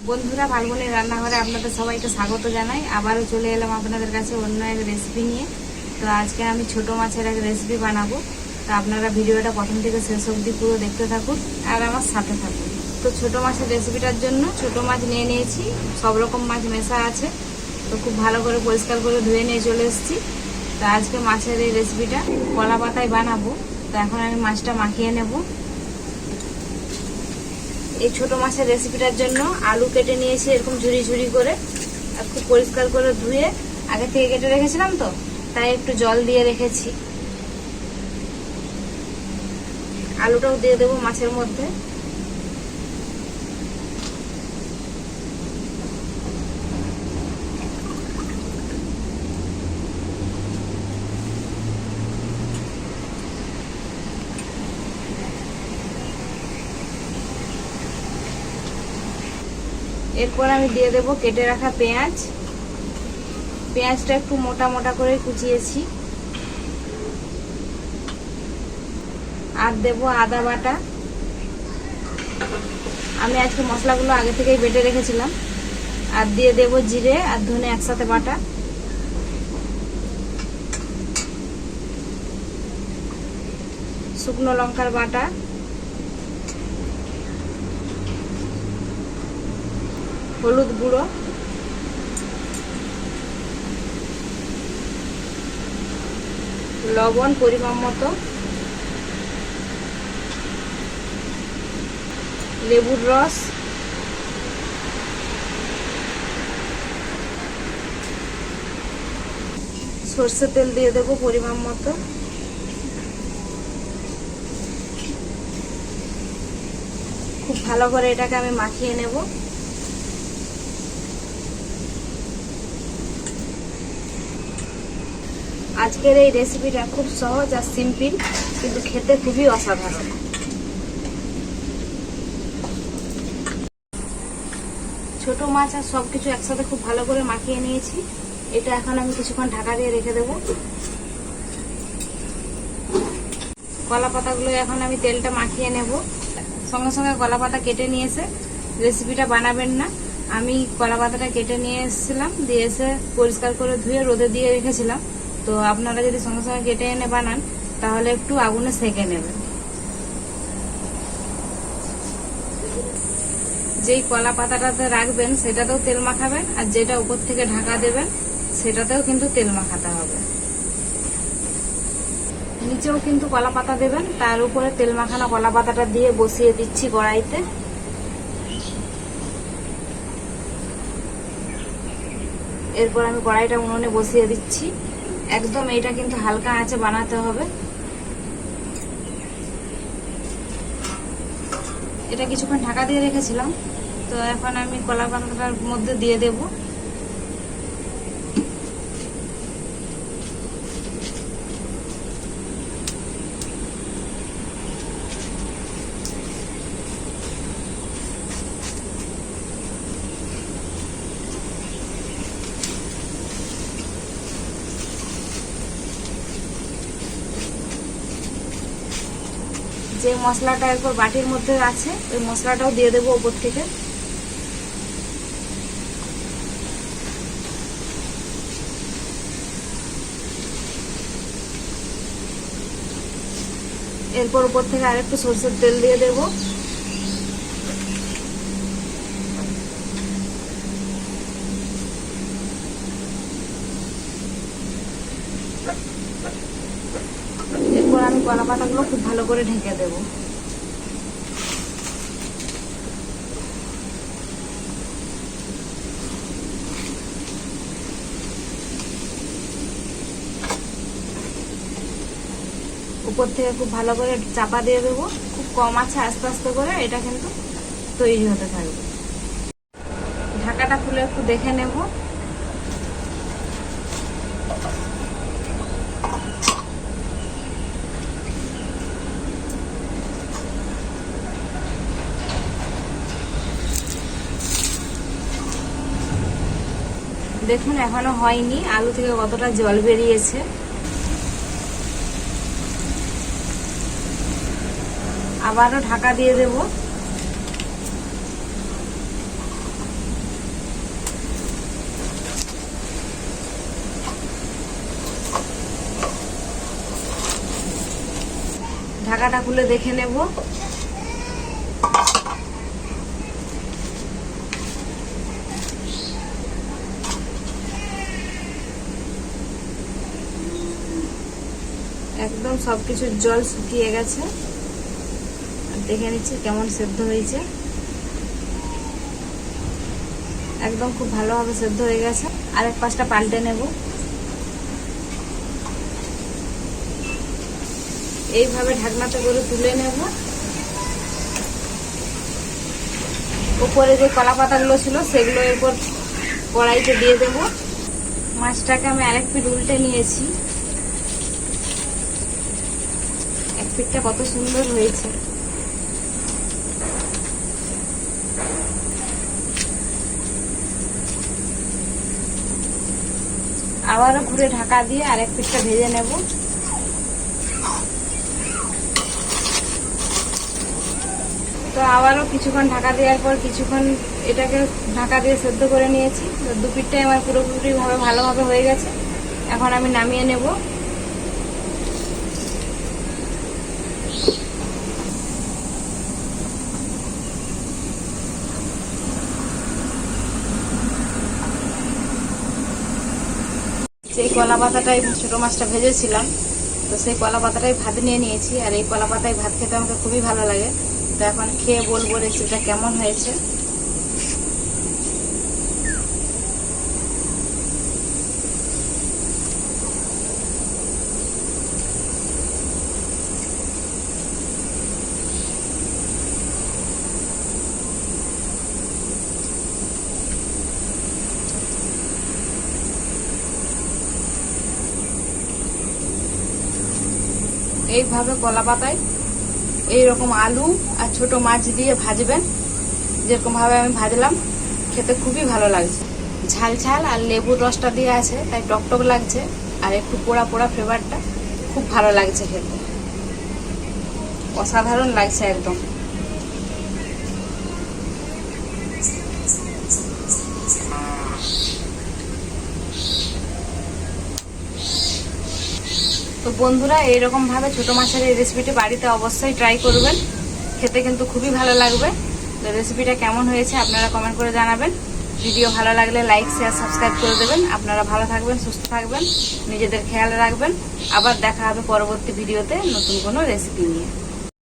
বন্ধুরা, ফাল্গুনের রান্নাঘরে আপনাদের সবাইকে স্বাগত জানাই। আবারও চলে এলাম আপনাদের কাছে অন্য এক রেসিপি নিয়ে। তো আজকে আমি ছোট মাছের এক রেসিপি বানাবো। তো আপনারা ভিডিওটা প্রথম থেকে শেষ অবধি পুরো দেখতে থাকুন আর আমার সাথে থাকুন। তো ছোট মাছের রেসিপিটার জন্য ছোট মাছ নিয়ে নিয়েছি, সব রকম মাছ মেশা আছে। তো খুব ভালো করে পরিষ্কার করে ধুয়ে নিয়ে চলে এসেছি। তো আজকে মাছের এই রেসিপিটা কলা পাতায় বানাবো। তো এখন আমি মাছটা মাখিয়ে নেব। এই ছোট মাছের রেসিপিটার জন্য আলু কেটে নিয়েছি এরকম ঝুরি ঝুরি করে, আর খুব পরিষ্কার করে ধুয়ে আগে থেকে কেটে রেখেছিলাম, তো তাই একটু জল দিয়ে রেখেছি। আলুটাও দিয়ে দেবো মাছের মধ্যে। এরপর আমি দিয়ে দেবো কেটে রাখা পেঁয়াজ। পেঁয়াজটা একটু মোটা মোটা করে কুচিয়েছি। আর দেবো আদা বাটা। আমি আজকে মশলাগুলো আগে থেকেই বেটে রেখেছিলাম। আর দিয়ে দেবো জিরে আর ধনে একসাথে বাটা। শুকনো লঙ্কার বাটা, হলুদ গুঁড়ো, লবণ পরিমাণ মতো, লেবুর রস, সরষের তেল দিয়ে দেবো পরিমাণ মতো। খুব ভালো করে এটাকে আমি মাখিয়ে নেব। আজকের এই রেসিপিটা খুব সহজ আর সিম্পল, কিন্তু খেতে খুবই অসাধারণ। ছোট মাছ আর সবকিছু একসাথে খুব ভালো করে মাখিয়ে নিয়েছি। এটা এখন আমি কিছুক্ষণ ঢাকা দিয়ে রেখে দেব। কলা পাতাগুলো এখন আমি তেলটা মাখিয়ে নেব। সঙ্গে সঙ্গে কলা পাতা কেটে নিয়ে এসে রেসিপিটা বানাবেন না। আমি কলা পাতাটা কেটে নিয়ে এসেছিলাম, দিয়ে এসে পরিষ্কার করে ধুয়ে রোদে দিয়ে রেখেছিলাম। তো আপনারা যদি সঙ্গে সঙ্গে কেটে এনে বানান তাহলে একটু আগুনে সেঁকে নেবেন। যেই কলা পাতাটাতে রাখবেন সেটাতেও তেল মাখাবেন, আর যেটা উপর থেকে ঢাকা দেবেন সেটাতেও কিন্তু তেল মাখাতে হবে। নিচেও কিন্তু কলা পাতা দেবেন, তার উপরে তেল মাখানো কলা পাতাটা দিয়ে বসিয়ে দিচ্ছি কড়াইতে। এরপর আমি কড়াইটা উনুনে বসিয়ে দিচ্ছি। একদম এটা কিন্তু হালকা আঁচে বানাতে হবে। এটা কিছুক্ষণ ঢাকা দিয়ে রেখেছিলাম। তো এখন আমি কলা পাতাটার মধ্যে দিয়ে দেব। যে মশলাটা এরপর বাটির মধ্যে আছে ওই মশলাটাও দিয়ে দেবো উপর থেকে। এরপর উপর থেকে আরেকটু সরষের তেল দিয়ে দেব। এরপর আমি কলা পাতাগুলো খুব ভালো করে ঢেকে দেব। উপর থেকে খুব ভালো করে চাপা দিয়ে দেবো। খুব কম আছে, আস্তে আস্তে করে এটা কিন্তু তৈরি হতে থাকবে। ঢাকাটা খুলে একটু দেখে নেব। দেখুন এখনো হয়নি, আলু থেকে কতটা জল বেরিয়েছে। আবারও ঢাকা দিয়ে দেব। ঢাকাটা খুলে দেখে নেব। একদম সবকিছুর জল শুকিয়ে গেছে। দেখে নিচ্ছি কেমন সেদ্ধ হয়েছে। একদম খুব ভালোভাবে সেদ্ধ হয়ে গেছে। আরেক পাশটা পাল্টে নেব। এইভাবে ঢাকনাতে করে তুলে নেব। উপরে যে কলা পাতাগুলো ছিল সেগুলো এরপর কড়াইতে দিয়ে দেব। মাছটাকে আমি আরেক পিঠ উল্টে নিয়েছি। এক পিঠটা কত সুন্দর হয়েছে। আবারও ঘুরে ঢাকা দিয়ে আরেক পিঠটা ভেজে নেব। তো আবারও কিছুক্ষণ ঢাকা দেওয়ার পর কিছুক্ষণ এটাকে ঢাকা দিয়ে সেদ্ধ করে নিয়েছি। তো দু পিঠটাই আমার পুরোপুরিভাবে ভালোভাবে হয়ে গেছে। এখন আমি নামিয়ে নেব। সেই কলা পাতাটাই ছোট মাছটা ভেজেছিলাম, তো সেই কলা পাতাটাই ভাত নিয়ে নিয়েছি। আর এই কলা পাতায় ভাত খেতে আমাকে খুবই ভালো লাগে। তো এখন খেয়ে বলবো রেসিপিটা কেমন হয়েছে। এইভাবে কলা পাতায় এইরকম আলু আর ছোট মাছ দিয়ে ভাজবেন, যেরকম ভাবে আমি ভাজলাম। খেতে খুবই ভালো লাগছে। ঝাল ঝাল আর লেবুর রসটা দিয়ে আছে, তাই টকটক লাগছে। আর একটু পোড়া পোড়া ফ্লেভারটা খুব ভালো লাগছে খেতে। অসাধারণ লাগছে একদম। তো বন্ধুরা, এইরকম ভাবে ছোট মাছের এই রেসিপিটি বাড়িতে অবশ্যই ট্রাই করবেন। খেতে কিন্তু খুবই ভালো লাগবে। তো রেসিপিটা কেমন হয়েছে আপনারা কমেন্ট করে জানাবেন। ভিডিও ভালো লাগলে লাইক শেয়ার সাবস্ক্রাইব করে দেবেন। আপনারা ভালো থাকবেন, সুস্থ থাকবেন, নিজেদের খেয়াল রাখবেন। আবার দেখা হবে পরবর্তী ভিডিওতে নতুন কোনো রেসিপি নিয়ে।